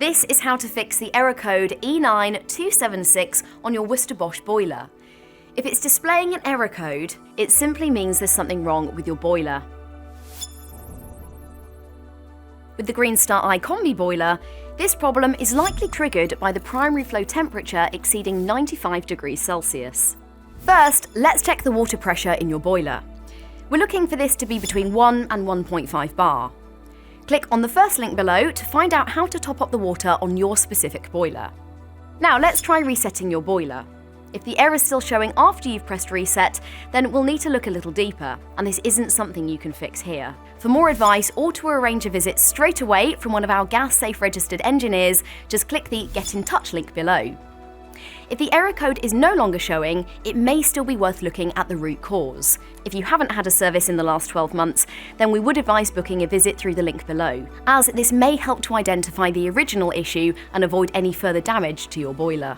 This is how to fix the error code E9276 on your Worcester Bosch boiler. If it's displaying an error code, it simply means there's something wrong with your boiler. With the Greenstar Combi boiler, this problem is likely triggered by the primary flow temperature exceeding 95 degrees Celsius. First, let's check the water pressure in your boiler. We're looking for this to be between 1 and 1.5 bar. Click on the first link below to find out how to top up the water on your specific boiler. Now let's try resetting your boiler. If the error is still showing after you've pressed reset, then we'll need to look a little deeper, and this isn't something you can fix here. For more advice or to arrange a visit straight away from one of our Gas Safe Registered engineers, just click the Get in Touch link below. If the error code is no longer showing, it may still be worth looking at the root cause. If you haven't had a service in the last 12 months, then we would advise booking a visit through the link below, as this may help to identify the original issue and avoid any further damage to your boiler.